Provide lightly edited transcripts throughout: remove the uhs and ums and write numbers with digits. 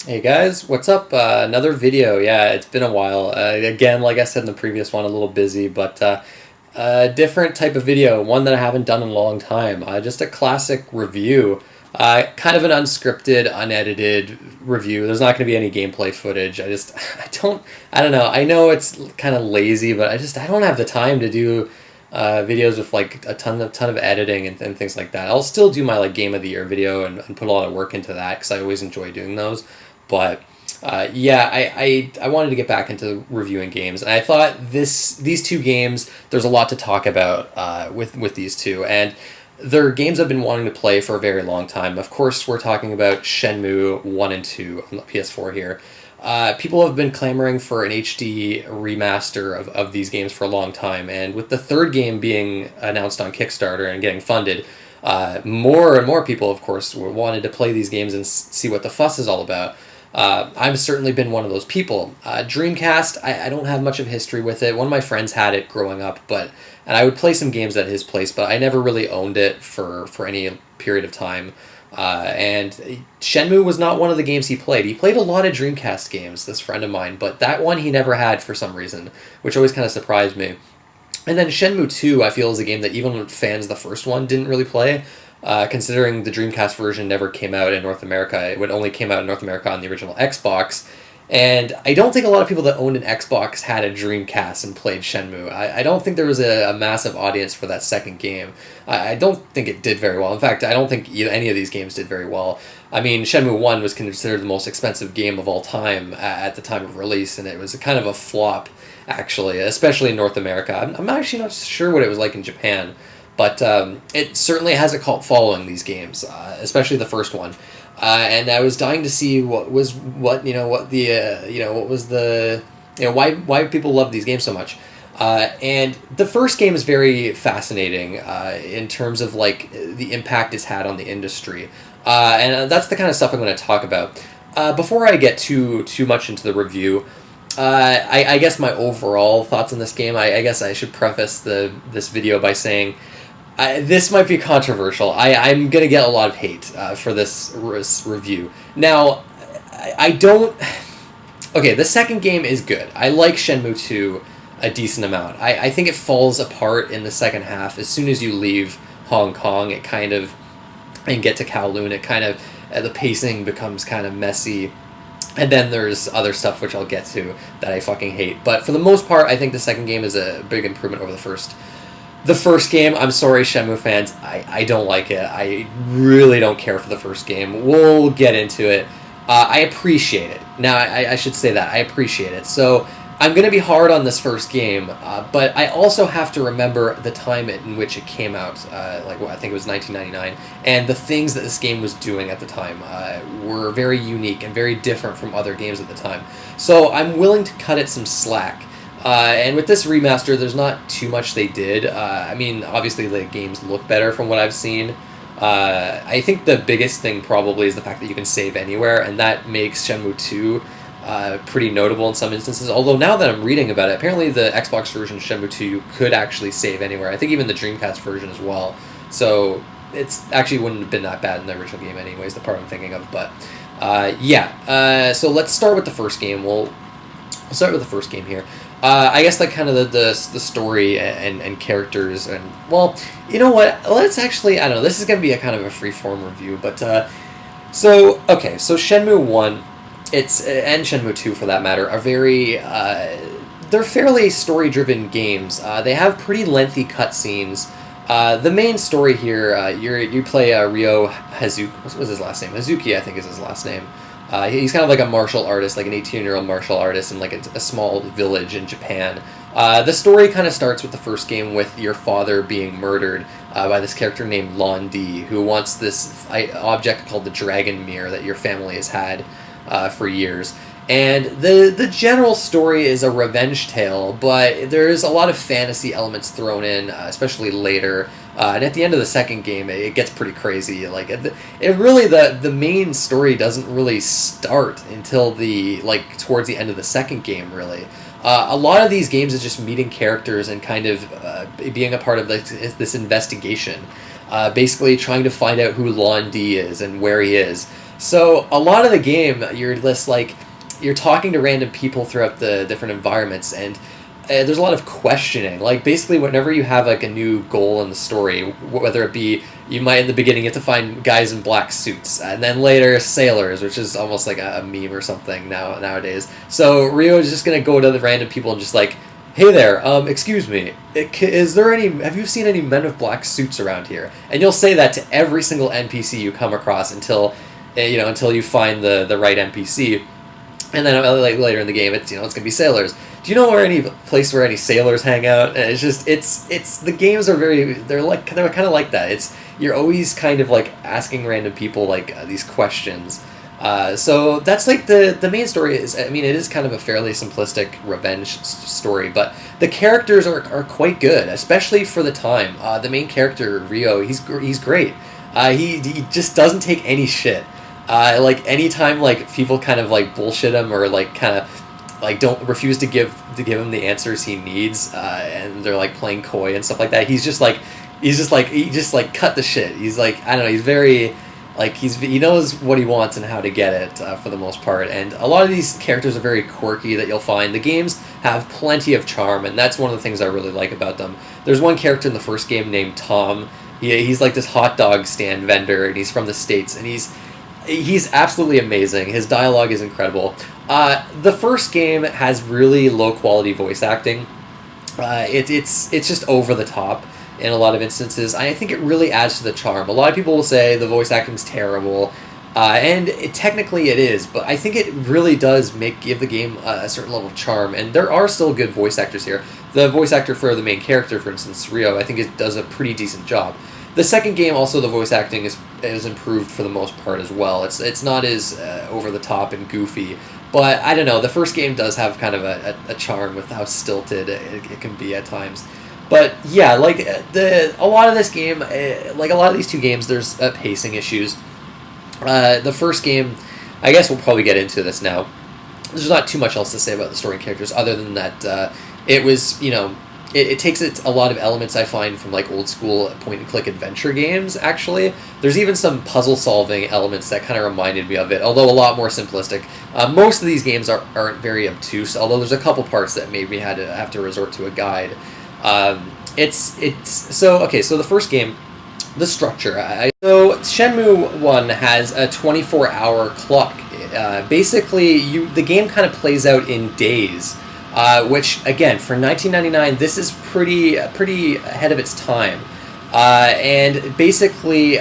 Hey guys, what's up? Another video. Yeah, it's been a while. Again, like I said in the previous one, a little busy, but a different type of video, one that I haven't done in a long time. Just a classic review. Kind of an unscripted, unedited review. There's not going to be any gameplay footage. I don't know. I know it's kind of lazy, but I don't have the time to do videos with like a ton of editing and things like that. I'll still do my like game of the year video and put a lot of work into that because I always enjoy doing those. But yeah, I wanted to get back into reviewing games, and I thought these two games, there's a lot to talk about with these two, and they're games I've been wanting to play for a very long time. Of course, we're talking about Shenmue 1 and 2 on the PS4 here. People have been clamoring for an HD remaster of these games for a long time, and with the third game being announced on Kickstarter and getting funded, more and more people, of course, wanted to play these games and see what the fuss is all about. I've certainly been one of those people. Dreamcast, I don't have much of history with it. One of my friends had it growing up, and I would play some games at his place, but I never really owned it for any period of time. And Shenmue was not one of the games he played. He played a lot of Dreamcast games, this friend of mine, but that one he never had for some reason, which always kind of surprised me. And then Shenmue 2, I feel, is a game that even fans of the first one didn't really play. Considering the Dreamcast version never came out in North America. It would only came out in North America on the original Xbox. And I don't think a lot of people that owned an Xbox had a Dreamcast and played Shenmue. I don't think there was a massive audience for that second game. I don't think it did very well. In fact, I don't think any of these games did very well. I mean, Shenmue 1 was considered the most expensive game of all time at the time of release, and it was kind of a flop, actually, especially in North America. I'm actually not sure what it was like in Japan. But it certainly has a cult following, these games, especially the first one. And I was dying to see why people love these games so much. And the first game is very fascinating in terms of like the impact it's had on the industry. And that's the kind of stuff I'm going to talk about. Before I get too much into the review, I guess my overall thoughts on this game, I guess I should preface this video by saying, this might be controversial. I'm going to get a lot of hate for this review. Now, I don't... Okay, the second game is good. I like Shenmue 2 a decent amount. I think it falls apart in the second half. As soon as you leave Hong Kong, and get to Kowloon, it kind of... the pacing becomes kind of messy. And then there's other stuff which I'll get to that I fucking hate. But for the most part, I think the second game is a big improvement over the first. The first game, I'm sorry, Shenmue fans, I don't like it. I really don't care for the first game. We'll get into it. I appreciate it. Now, I should say that. I appreciate it. So, I'm going to be hard on this first game, but I also have to remember the time in which it came out, I think it was 1999, and the things that this game was doing at the time were very unique and very different from other games at the time. So, I'm willing to cut it some slack. And with this remaster, there's not too much they did. I mean, obviously the games look better from what I've seen. I think the biggest thing probably is the fact that you can save anywhere, and that makes Shenmue 2 pretty notable in some instances. Although now that I'm reading about it, apparently the Xbox version of Shenmue 2 you could actually save anywhere. I think even the Dreamcast version as well. So it's actually wouldn't have been that bad in the original game anyways, the part I'm thinking of. But yeah, so let's start with the first game. We'll start with the first game here. I guess like kind of the story and characters and, well, you know what, let's actually, I don't know, this is going to be a kind of a free-form review, but so Shenmue 1, and Shenmue 2 for that matter, are very, they're fairly story-driven games. They have pretty lengthy cutscenes. The main story here, you play Ryo Hazuki, what was his last name? Hazuki, I think is his last name. He's kind of like a martial artist, like an 18-year-old martial artist in like a small village in Japan. The story kind of starts with the first game with your father being murdered by this character named Lon D, who wants this object called the Dragon Mirror that your family has had for years. And the general story is a revenge tale, but there's a lot of fantasy elements thrown in, especially later. And at the end of the second game, it gets pretty crazy. Like it really the main story doesn't really start until towards the end of the second game. Really, a lot of these games is just meeting characters and kind of being a part of this investigation, basically trying to find out who Lon D is and where he is. So a lot of the game, you're just like you're talking to random people throughout the different environments, and there's a lot of questioning. Like basically, whenever you have like a new goal in the story, whether it be you might in the beginning get to find guys in black suits, and then later sailors, which is almost like a meme or something nowadays. So Rio is just gonna go to the random people and just like, hey there, excuse me, is there any? Have you seen any men with black suits around here? And you'll say that to every single NPC you come across until you find the right NPC. And then like later in the game, it's gonna be sailors. Do you know where any place where any sailors hang out? And it's the games are they're kind of like that. You're always kind of like asking random people like these questions. So that's like the main story is. I mean, it is kind of a fairly simplistic revenge story, but the characters are quite good, especially for the time. The main character Rio, he's great. He just doesn't take any shit. Like anytime like people kind of like bullshit him or like kind of like don't refuse to give him the answers he needs, and they're like playing coy and stuff like that. He just cut the shit. He's like, I don't know. He's very like he knows what he wants and how to get it for the most part. And a lot of these characters are very quirky that you'll find. The games have plenty of charm, and that's one of the things I really like about them. There's one character in the first game named Tom. He's like this hot dog stand vendor, and he's from the States, and he's absolutely amazing. His dialogue is incredible. The first game has really low quality voice acting. It's just over the top in a lot of instances. I think it really adds to the charm. A lot of people will say the voice acting's terrible, and technically it is, but I think it really does give the game a certain level of charm, and there are still good voice actors here. The voice actor for the main character, for instance, Rio, I think it does a pretty decent job. The second game, also, the voice acting is improved for the most part as well. It's not as over the top and goofy, but I don't know. The first game does have kind of a charm with how stilted it can be at times. But yeah, like a lot of this game, like a lot of these two games, there's pacing issues. The first game, I guess we'll probably get into this now. There's not too much else to say about the story and characters other than that it was, it takes a lot of elements I find from like old school point and click adventure games. Actually, there's even some puzzle solving elements that kind of reminded me of it, although a lot more simplistic. Most of these games aren't very obtuse, although there's a couple parts that made me have to resort to a guide. So the first game, the structure. So Shenmue 1 has a 24-hour clock. Basically, the game kind of plays out in days. Which, again, for 1999, this is pretty ahead of its time. And basically,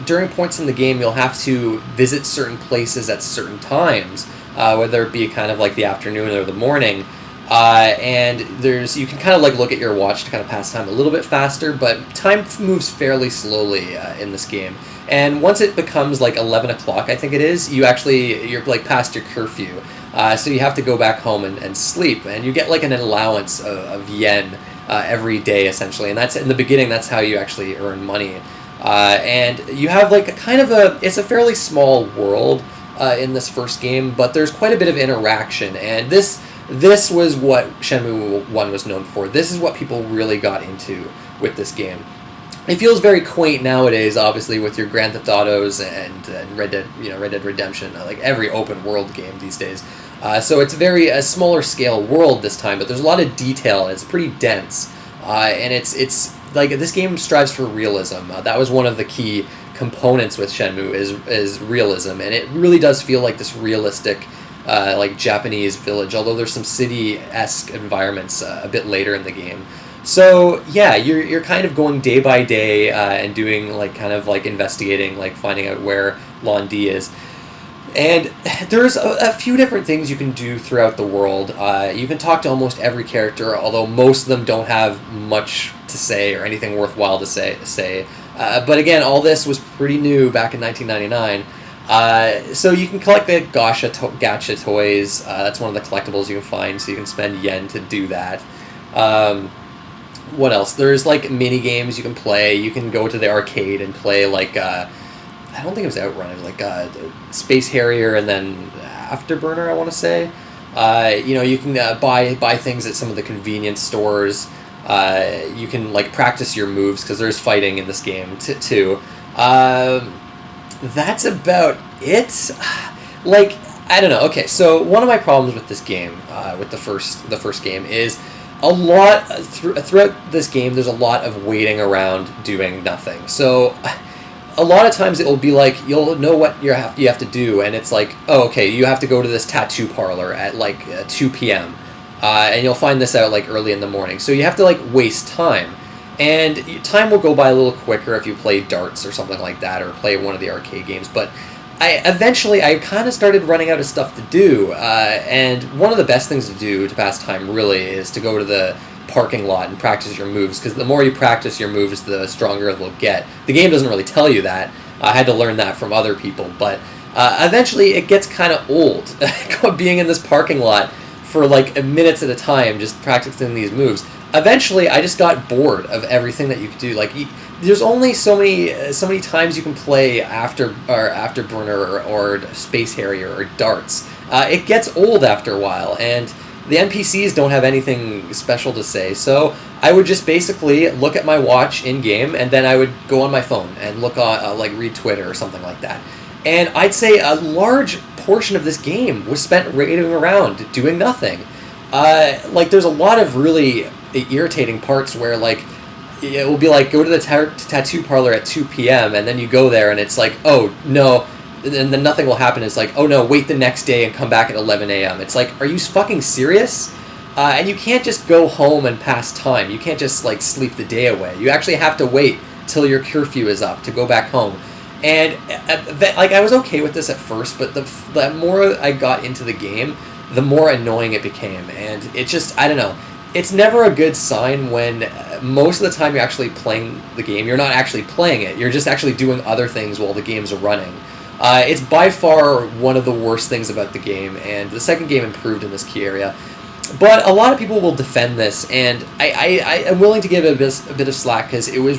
during points in the game, you'll have to visit certain places at certain times, whether it be kind of like the afternoon or the morning. And you can kind of like look at your watch to kind of pass time a little bit faster, but time moves fairly slowly in this game. And once it becomes like 11 o'clock, I think it is, you're like past your curfew. So you have to go back home and sleep, and you get like an allowance of yen every day essentially, and that's in the beginning. That's how you actually earn money, and you have like it's a fairly small world in this first game, but there's quite a bit of interaction, and this was what Shenmue 1 was known for. This is what people really got into with this game. It feels very quaint nowadays, obviously, with your Grand Theft Autos and Red Dead Redemption, like every open world game these days. So it's a smaller scale world this time, but there's a lot of detail, and it's pretty dense. And it's like this game strives for realism. That was one of the key components with Shenmue is realism, and it really does feel like this realistic, like Japanese village. Although there's some city-esque environments a bit later in the game. So yeah, you're kind of going day by day and doing like kind of like investigating, like finding out where Lon D is. And there's a few different things you can do throughout the world. You can talk to almost every character, although most of them don't have much to say or anything worthwhile to say. But again, all this was pretty new back in 1999. So you can collect the gacha toys. That's one of the collectibles you can find, so you can spend yen to do that. What else? There's like mini games you can play. You can go to the arcade and play like I don't think it was Outrun. It was like Space Harrier and then Afterburner, I want to say. You can buy things at some of the convenience stores. You can like practice your moves because there's fighting in this game too. that's about it. Like, I don't know. Okay, so one of my problems with this game, with the first game, is a lot throughout this game. There's a lot of waiting around doing nothing. So a lot of times it will be like you'll know what you have to do, and it's like, oh, okay, you have to go to this tattoo parlor at like 2 p.m. And you'll find this out like early in the morning. So you have to like waste time. And time will go by a little quicker if you play darts or something like that, or play one of the arcade games. But I kind of started running out of stuff to do. And one of the best things to do to pass time really is to go to the parking lot and practice your moves, because the more you practice your moves, the stronger they'll get. The game doesn't really tell you that. I had to learn that from other people. But eventually it gets kind of old being in this parking lot for like minutes at a time, just practicing these moves. Eventually, I just got bored of everything that you could do. Like, there's only so many times you can play Afterburner or Space Harrier or darts. It gets old after a while, and the NPCs don't have anything special to say. So I would just basically look at my watch in game, and then I would go on my phone and look on like read Twitter or something like that. And I'd say a large portion of this game was spent raiding around doing nothing. Like, there's a lot of really irritating parts where, like, it will be like, go to the tattoo parlor at 2 p.m. and then you go there and it's like, oh, no, and then nothing will happen. It's like, oh, no, wait the next day and come back at 11 a.m. It's like, are you fucking serious? And you can't just go home and pass time. You can't just, like, sleep the day away. You actually have to wait till your curfew is up to go back home. And, like, I was okay with this at first, but the more I got into the game, the more annoying it became. And it just, I don't know. It's never a good sign when most of the time you're actually playing the game. You're not actually playing it. You're just actually doing other things while the games are running. It's by far one of the worst things about the game, and the second game improved in this key area. But a lot of people will defend this, and I am willing to give it a bit of slack, because it was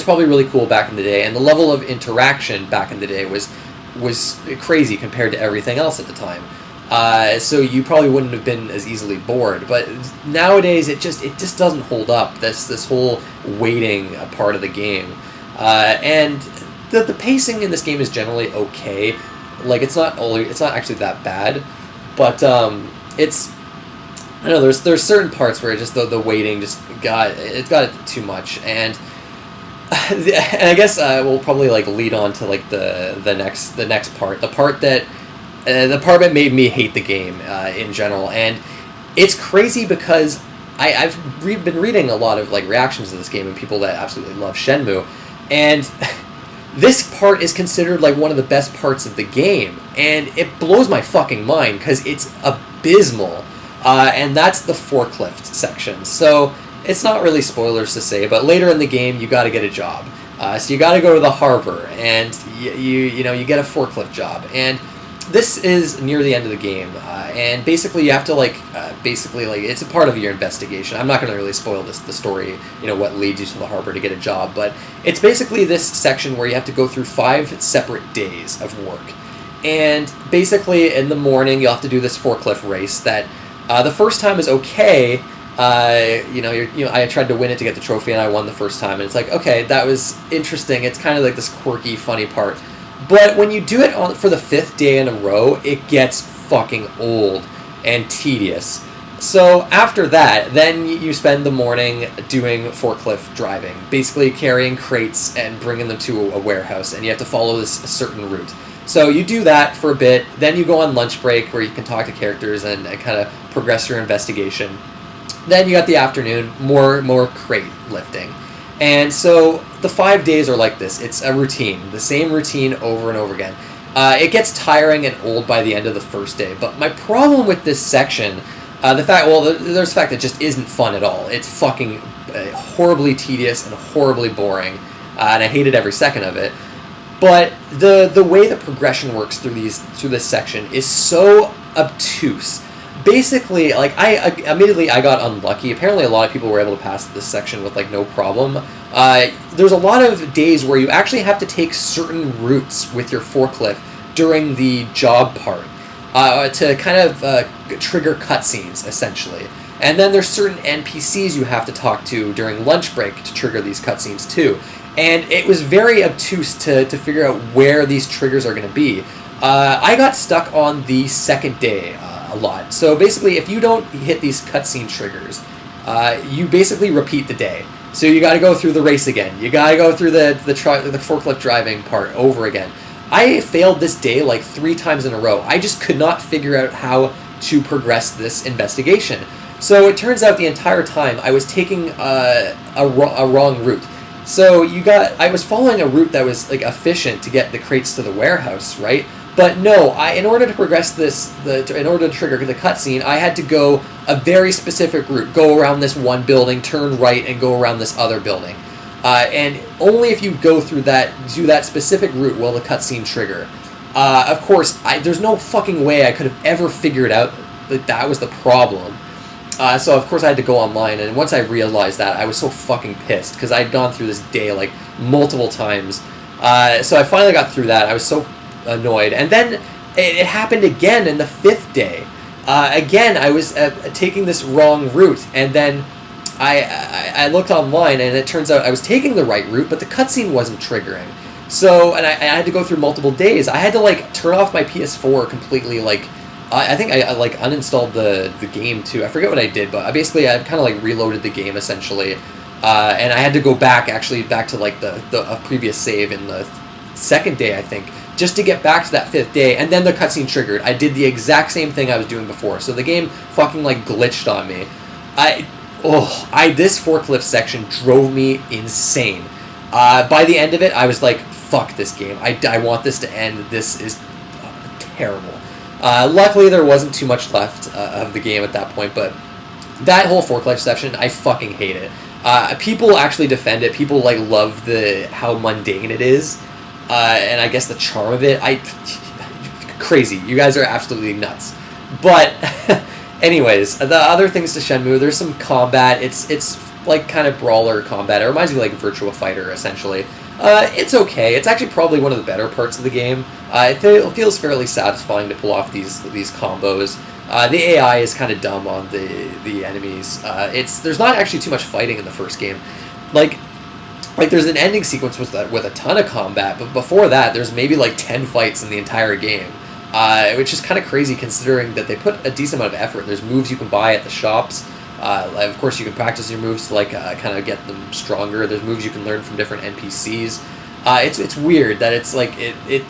probably really cool back in the day, and the level of interaction back in the day was crazy compared to everything else at the time. So you probably wouldn't have been as easily bored. But nowadays, it just doesn't hold up. This whole waiting part of the game, and the pacing in this game is generally okay. Like, it's not actually that bad, but it's, I don't know, there's certain parts where just the waiting just got too much. And and I guess we'll probably like lead on to like the next part, the part that made me hate the game in general. And it's crazy because I've been reading a lot of like reactions to this game and people that absolutely love Shenmue, and this part is considered like one of the best parts of the game, and it blows my fucking mind because it's abysmal. And that's the forklift section. So it's not really spoilers to say, but later in the game you got to get a job. So you got to go to the harbor, and you get a forklift job, and this is near the end of the game, and basically you have to it's a part of your investigation. I'm not going to really spoil the story, what leads you to the harbor to get a job, but it's basically this section where you have to go through 5 separate days of work. And basically in the morning you'll have to do this forklift race that the first time is okay. I tried to win it to get the trophy, and I won the first time, and it's like, okay, that was interesting. It's kind of like this quirky, funny part. But when you do it for the 5th day in a row, it gets fucking old and tedious. So after that, then you spend the morning doing forklift driving, basically carrying crates and bringing them to a warehouse, and you have to follow this certain route. So you do that for a bit, then you go on lunch break where you can talk to characters and kind of progress your investigation. Then you got the afternoon, more crate lifting. And so the 5 days are like this. It's a routine, the same routine over and over again. It gets tiring and old by the end of the first day. But my problem with this section, there's the fact that it just isn't fun at all. It's fucking horribly tedious and horribly boring, and I hated every second of it. But the way the progression works through this section is so obtuse. Basically, like, I got unlucky. Apparently a lot of people were able to pass this section with like no problem. There's a lot of days where you actually have to take certain routes with your forklift during the job part to kind of trigger cutscenes, essentially. And then there's certain NPCs you have to talk to during lunch break to trigger these cutscenes too. and it was very obtuse to figure out where these triggers are going to be. I got stuck on the second day a lot. So basically, if you don't hit these cutscene triggers, you basically repeat the day. So you got to go through the race again. You got to go through the forklift driving part over again. I failed this day like 3 times in a row. I just could not figure out how to progress this investigation. So it turns out the entire time I was taking a wrong route. So I was following a route that was like efficient to get the crates to the warehouse, right? But no, in order to progress in order to trigger the cutscene, I had to go a very specific route. Go around this one building, turn right, and go around this other building. And only if you do that specific route will the cutscene trigger. Of course, there's no fucking way I could have ever figured out that was the problem. So of course I had to go online, and once I realized that, I was so fucking pissed, because I'd gone through this day like multiple times. So I finally got through that. I was so annoyed, and then it happened again in the 5th day. Again, I was taking this wrong route, and then I looked online, and it turns out I was taking the right route, but the cutscene wasn't triggering. So, and I had to go through multiple days. I had to like turn off my PS4 completely. Like, I think I like uninstalled the game too. I forget what I did, but I kind of like reloaded the game essentially, and I had to go back to like the previous save in the 2nd day, I think, just to get back to that 5th day, and then the cutscene triggered. I did the exact same thing I was doing before, so the game fucking like glitched on me. This forklift section drove me insane. By the end of it, I was like, fuck this game. I want this to end. This is terrible. Luckily, there wasn't too much left of the game at that point, but that whole forklift section, I fucking hate it. People actually defend it. People like love how mundane it is. And I guess the charm of it, crazy. You guys are absolutely nuts. But, anyways, the other things to Shenmue, there's some combat. It's like kind of brawler combat. It reminds me of like Virtua Fighter, essentially. It's okay. It's actually probably one of the better parts of the game. It feels fairly satisfying to pull off these combos. The AI is kind of dumb on the enemies. There's not actually too much fighting in the first game. Like there's an ending sequence with a ton of combat, but before that, there's maybe like 10 fights in the entire game, which is kind of crazy considering that they put a decent amount of effort. There's moves you can buy at the shops. Of course, you can practice your moves to kind of get them stronger. There's moves you can learn from different NPCs. It's weird that it's like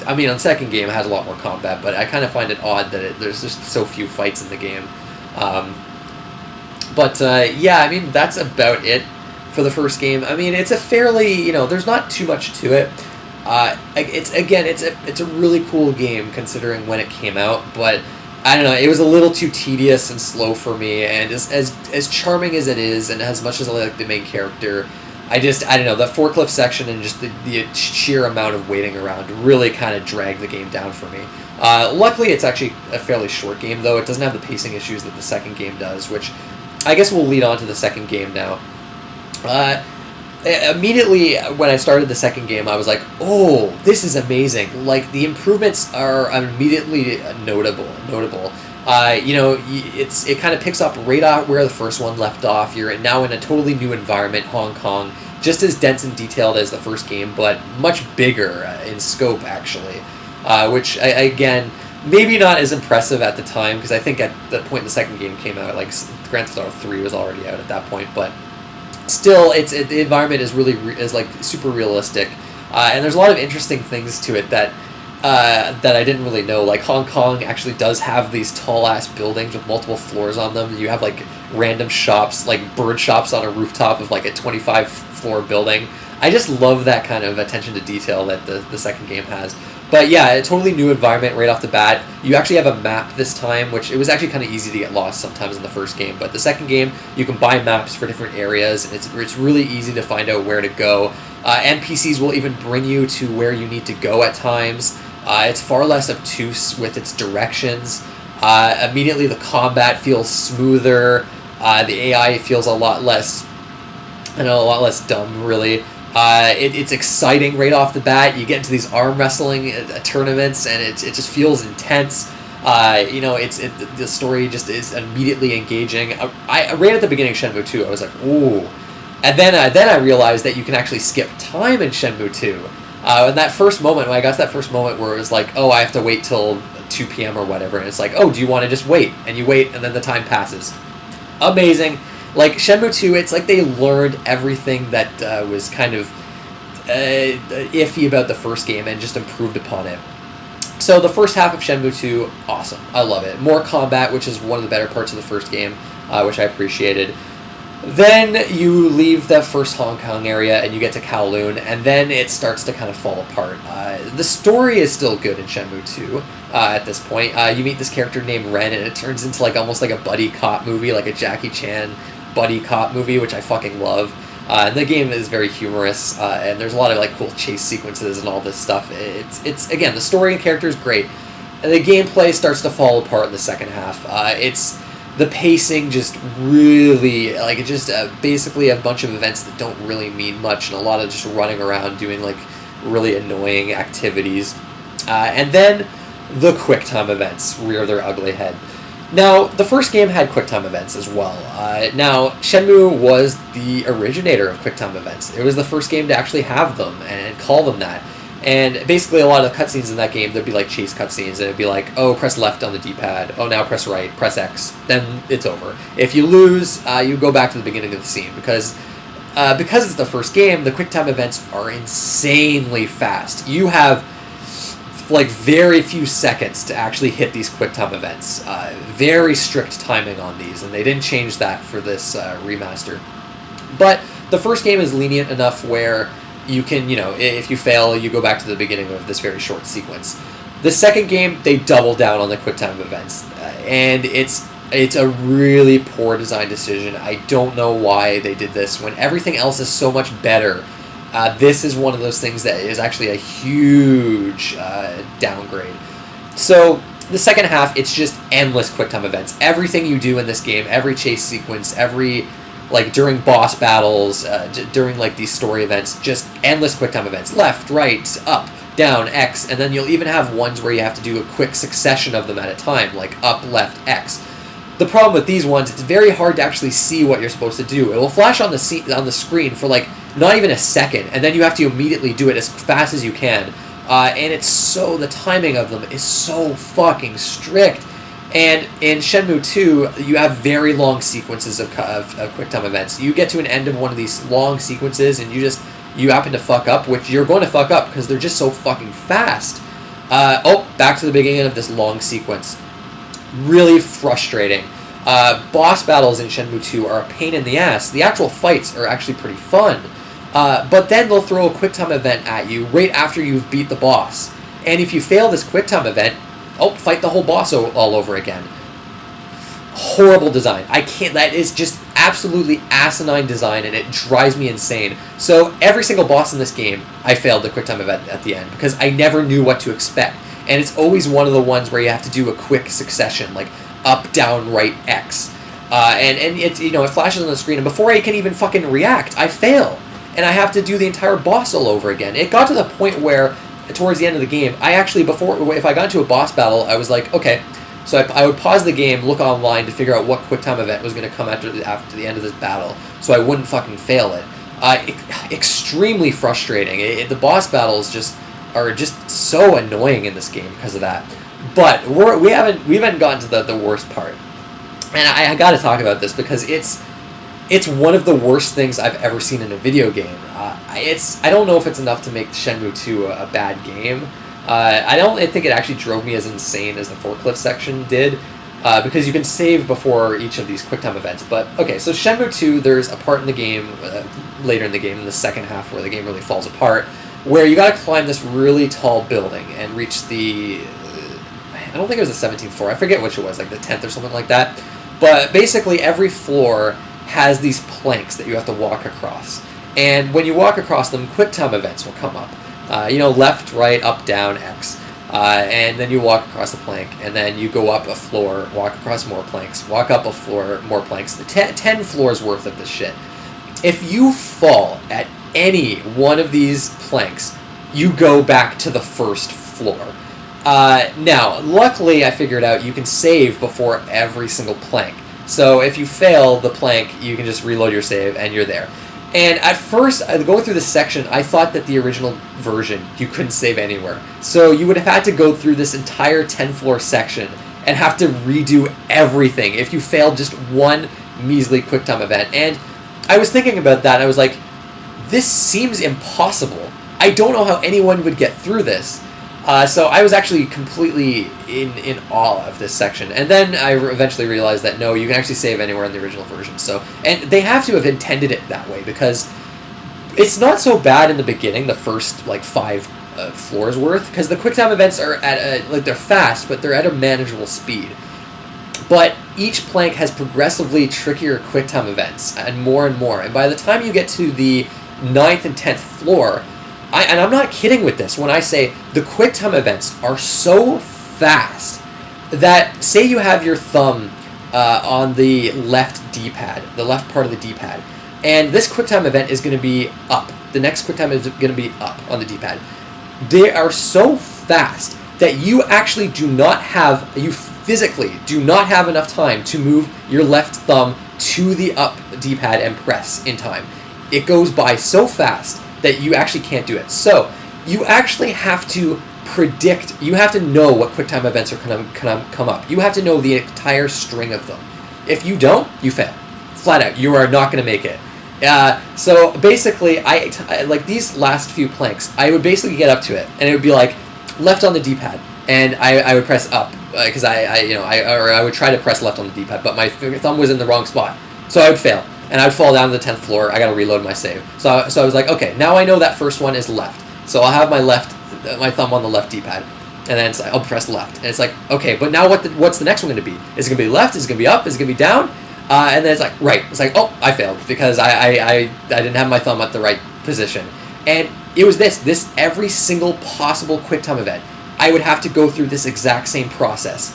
I mean, on second game it has a lot more combat, but I kind of find it odd that there's just so few fights in the game. Yeah, I mean, that's about it for the first game. I mean, it's a fairly, there's not too much to it. It's a really cool game considering when it came out, but I don't know, it was a little too tedious and slow for me, and as charming as it is, and as much as I like the main character, I don't know, the forklift section and just the sheer amount of waiting around really kind of dragged the game down for me. Luckily, it's actually a fairly short game, though. It doesn't have the pacing issues that the second game does, which I guess we'll lead on to the second game now. Immediately when I started the second game, I was like, oh, this is amazing. Like, the improvements are immediately notable. It kind of picks up right out where the first one left off. You're now in a totally new environment, Hong Kong, just as dense and detailed as the first game, but much bigger in scope, actually. Which, again, maybe not as impressive at the time, because I think at the point the second game came out, like, Grand Theft Auto 3 was already out at that point, but still, the environment is like super realistic, and there's a lot of interesting things to it that I didn't really know. Like, Hong Kong actually does have these tall ass buildings with multiple floors on them. You have like random shops, like bird shops on a rooftop of like a 25 floor building. I just love that kind of attention to detail that the second game has. But yeah, a totally new environment right off the bat. You actually have a map this time, which it was actually kind of easy to get lost sometimes in the first game. But the second game, you can buy maps for different areas, and it's really easy to find out where to go. NPCs will even bring you to where you need to go at times. It's far less obtuse with its directions. Immediately, the combat feels smoother. The AI feels a lot less dumb, really. It's exciting right off the bat. You get into these arm wrestling tournaments, and it just feels intense. The story just is immediately engaging. Right at the beginning of Shenmue 2, I was like, ooh. And then I realized that you can actually skip time in Shenmue 2. And that first moment, when I got to that first moment where it was like, oh, I have to wait till 2 p.m. or whatever, and it's like, oh, do you want to just wait? And you wait, and then the time passes. Amazing. Like, Shenmue 2, it's like they learned everything that was kind of iffy about the first game and just improved upon it. So the first half of Shenmue 2, awesome. I love it. More combat, which is one of the better parts of the first game, which I appreciated. Then you leave the first Hong Kong area and you get to Kowloon, and then it starts to kind of fall apart. The story is still good in Shenmue 2 at this point. You meet this character named Ren, and it turns into like almost like a buddy cop movie, like a Jackie Chan buddy cop movie, which I fucking love. And the game is very humorous, and there's a lot of like cool chase sequences and all this stuff. It's again, the story and character is great, and the gameplay starts to fall apart in the second half. It's the pacing just really like it just basically a bunch of events that don't really mean much, and a lot of just running around doing like really annoying activities, and then the QuickTime events rear their ugly head. Now, the first game had QuickTime events as well. Now, Shenmue was the originator of QuickTime events. It was the first game to actually have them and call them that. And basically, a lot of the cutscenes in that game, there'd be like chase cutscenes, and it'd be like, oh, press left on the D-pad. Oh, now press right, press X. Then it's over. If you lose, you go back to the beginning of the scene because it's the first game. The QuickTime events are insanely fast. You have like very few seconds to actually hit these QuickTime events. Very strict timing on these, and they didn't change that for this remaster. But the first game is lenient enough where you can, if you fail, you go back to the beginning of this very short sequence. The second game, they double down on the QuickTime events, and it's a really poor design decision. I don't know why they did this when everything else is so much better. This is one of those things that is actually a huge downgrade. So the second half, it's just endless QuickTime events. Everything you do in this game, every chase sequence, every like during boss battles, during like these story events, just endless QuickTime events. Left, right, up, down, X, and then you'll even have ones where you have to do a quick succession of them at a time, like up, left, X. The problem with these ones, it's very hard to actually see what you're supposed to do. It will flash on the screen for like not even a second, and then you have to immediately do it as fast as you can. And the timing of them is so fucking strict. And in Shenmue 2, you have very long sequences of QuickTime events. You get to an end of one of these long sequences, and you happen to fuck up, which you're going to fuck up because they're just so fucking fast. Back to the beginning of this long sequence. Really frustrating. Boss battles in Shenmue 2 are a pain in the ass. The actual fights are actually pretty fun. But then they'll throw a QuickTime event at you right after you've beat the boss. And if you fail this QuickTime event, fight the whole boss all over again. Horrible design. That is just absolutely asinine design, and it drives me insane. So every single boss in this game, I failed the QuickTime event at the end because I never knew what to expect. And it's always one of the ones where you have to do a quick succession, like up, down, right, X. And it flashes on the screen, and before I can even fucking react, I fail. And I have to do the entire boss all over again. It got to the point where, towards the end of the game, if I got into a boss battle, I was like, okay. So I would pause the game, look online to figure out what QuickTime event was going to come after the end of this battle, so I wouldn't fucking fail it. Extremely frustrating. The boss battles are just so annoying in this game because of that. But we haven't gotten to the worst part, and I got to talk about this because it's one of the worst things I've ever seen in a video game. I don't know if it's enough to make Shenmue 2 a bad game. I don't think it actually drove me as insane as the forklift section did, because you can save before each of these QuickTime events. But okay, so Shenmue 2, there's a part in the game later in the game, in the second half, where the game really falls apart, where you got to climb this really tall building and reach the I don't think it was the 17th floor. I forget which it was, like the 10th or something like that. But basically, every floor has these planks that you have to walk across. And when you walk across them, QuickTime events will come up. Left, right, up, down, X. And then you walk across the plank, and then you go up a floor, walk across more planks, walk up a floor, more planks. 10 floors worth of this shit. If you fall at any one of these planks, you go back to the first floor. Now, luckily, I figured out you can save before every single plank. So if you fail the plank, you can just reload your save, and you're there. And at first, going through this section, I thought that the original version, you couldn't save anywhere. So you would have had to go through this entire 10-floor section and have to redo everything if you failed just one measly QuickTime event. And I was thinking about that, and I was like, this seems impossible. I don't know how anyone would get through this. So I was actually completely in awe of this section. And then I eventually realized that no, you can actually save anywhere in the original version. So, and they have to have intended it that way, because it's not so bad in the beginning, the first like 5 floors worth, because the QuickTime events are at they're fast, but they're at a manageable speed. But each plank has progressively trickier QuickTime events, and more. And by the time you get to the 9th and 10th floor, and I'm not kidding with this when I say the QuickTime events are so fast that, say you have your thumb on the left D-pad, the left part of the D-pad, and this QuickTime event is going to be up. The next QuickTime is going to be up on the D-pad. They are so fast that you actually physically do not have enough time to move your left thumb to the up D-pad and press in time. It goes by so fast that you actually can't do it. So you actually have to predict, you have to know what QuickTime events are going to come up. You have to know the entire string of them. If you don't, you fail. Flat out, you are not going to make it. So basically, I like these last few planks, I would basically get up to it, and it would be like left on the D-pad, and I would press up, because I would try to press left on the D-pad, but my thumb was in the wrong spot, so I would fail. And I would fall down to the 10th floor. I got to reload my save. So I was like, okay, now I know that first one is left. So I'll have my thumb on the left D-pad, and then I'll press left. And it's like, okay, but now what's the next one going to be? Is it going to be left? Is it going to be up? Is it going to be down? And then it's like, right. It's like, oh, I failed because I didn't have my thumb at the right position. And it was this every single possible QuickTime event. I would have to go through this exact same process,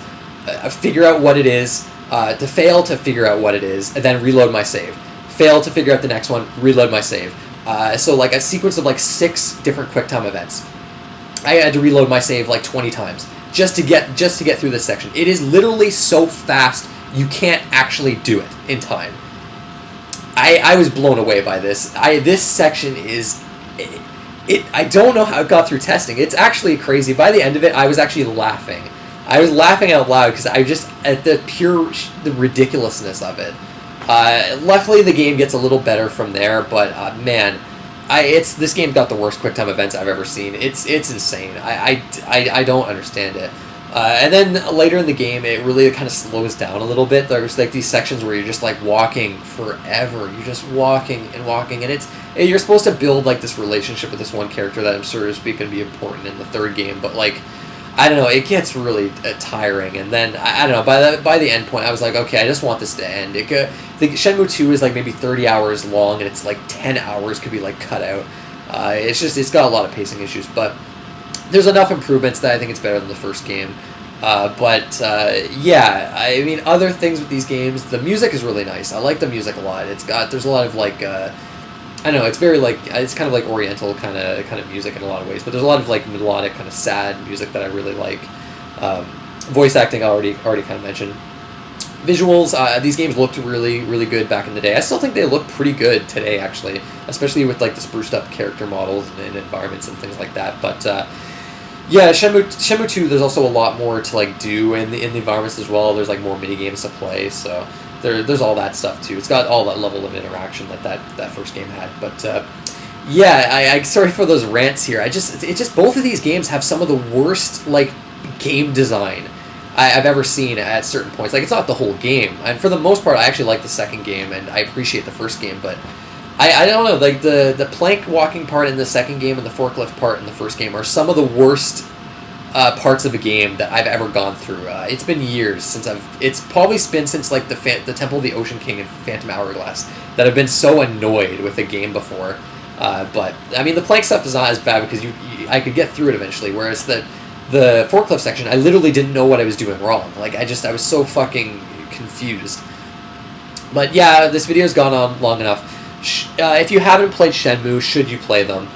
figure out what it is, to fail to figure out what it is, and then reload my save. Fail to figure out the next one, reload my save. So like a sequence of like 6 different QuickTime events. I had to reload my save like 20 times just to get through this section. It is literally so fast you can't actually do it in time. I was blown away by this. This section is I don't know how it got through testing. It's actually crazy. By the end of it, I was actually laughing. I was laughing out loud because I just at the ridiculousness of it. Luckily, the game gets a little better from there, but man, this game got the worst QuickTime events I've ever seen. It's insane. I don't understand it. And then later in the game, it really kind of slows down a little bit. There's like these sections where you're just like walking forever. You're just walking, and you're supposed to build like this relationship with this one character that I'm sure is going to be important in the third game, but like, I don't know, it gets really tiring, and then I don't know. By the end point, I was like, okay, I just want this to end. The Shenmue 2 is like maybe 30 hours long, and it's like 10 hours could be like cut out. It's got a lot of pacing issues, but there's enough improvements that I think it's better than the first game. Yeah, I mean, other things with these games, the music is really nice. I like the music a lot. There's a lot of like. I know, it's very like, it's kind of like oriental kind of music in a lot of ways, but there's a lot of like melodic kind of sad music that I really like. Voice acting I already kind of mentioned. Visuals, these games looked really, really good back in the day. I still think they look pretty good today, actually, especially with like the spruced up character models and environments and things like that. But yeah, Shenmue 2, there's also a lot more to like do in the environments as well. There's like more mini games to play, so there's all that stuff too. It's got all that level of interaction that first game had. But yeah, I sorry for those rants here. Both of these games have some of the worst like game design I've ever seen at certain points. Like, it's not the whole game, and for the most part, I actually like the second game and I appreciate the first game. But I don't know, like the plank walking part in the second game and the forklift part in the first game are some of the worst parts of a game that I've ever gone through. It's been years since it's probably been since like the Temple of the Ocean King and Phantom Hourglass that I've been so annoyed with a game before. But I mean, the plank stuff is not as bad because I could get through it eventually, whereas the forklift section, I literally didn't know what I was doing wrong. Like, I was so fucking confused. But yeah, this video's gone on long enough. If you haven't played Shenmue, should you play them?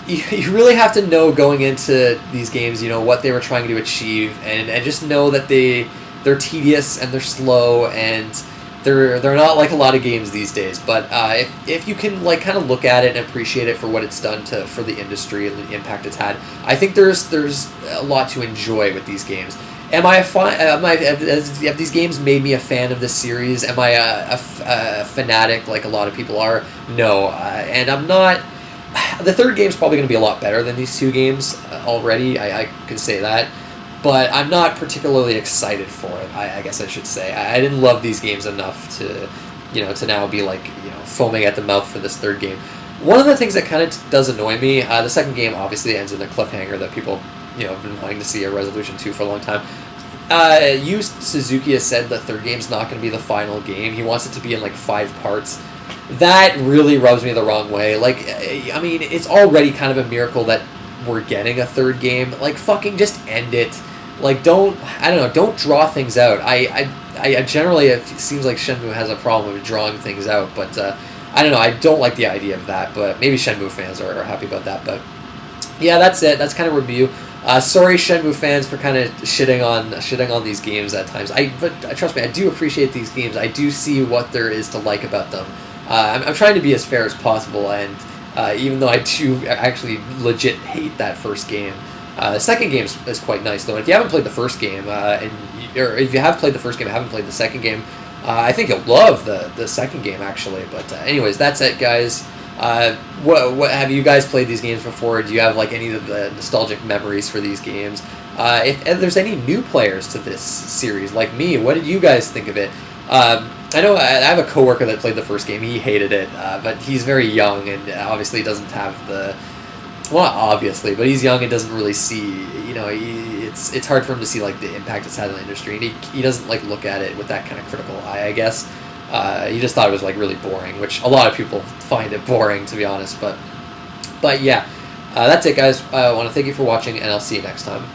You really have to know going into these games, what they were trying to achieve, and just know that they're tedious and they're slow, and they're not like a lot of games these days. But if you can like kind of look at it and appreciate it for what it's done for the industry and the impact it's had, I think there's a lot to enjoy with these games. Have these games made me a fan of this series? Am I a fanatic like a lot of people are? No, and I'm not. The third game's probably going to be a lot better than these two games already. I can say that, but I'm not particularly excited for it. I guess I should say I didn't love these games enough to now be like foaming at the mouth for this third game. One of the things that kind of does annoy me, the second game obviously ends in a cliffhanger that people have been wanting to see a resolution to for a long time. Yu Suzuki has said the third game's not going to be the final game. He wants it to be in like 5 parts. That really rubs me the wrong way. Like, I mean, it's already kind of a miracle that we're getting a third game. Like, fucking just end it. Like, don't draw things out. I generally, it seems like Shenmue has a problem with drawing things out, but I don't know. I don't like the idea of that, but maybe Shenmue fans are happy about that. But yeah, that's it. That's kind of review. Sorry, Shenmue fans, for kind of shitting on these games at times. But trust me, I do appreciate these games. I do see what there is to like about them. I'm trying to be as fair as possible, and even though I do actually legit hate that first game, the second game is quite nice though. And if you haven't played the first game, or if you have played the first game and haven't played the second game, I think you'll love the second game actually. But anyways, that's it, guys. What have you guys played these games before? Do you have like any of the nostalgic memories for these games? If there's any new players to this series like me, what did you guys think of it? I know I have a coworker that played the first game. He hated it, but he's very young and obviously doesn't have well, not obviously, but he's young and doesn't really see. It's hard for him to see like the impact it's had on the industry, and he doesn't like look at it with that kind of critical eye, I guess. He just thought it was like really boring, which a lot of people find it boring, to be honest. But yeah, that's it, guys. I want to thank you for watching, and I'll see you next time.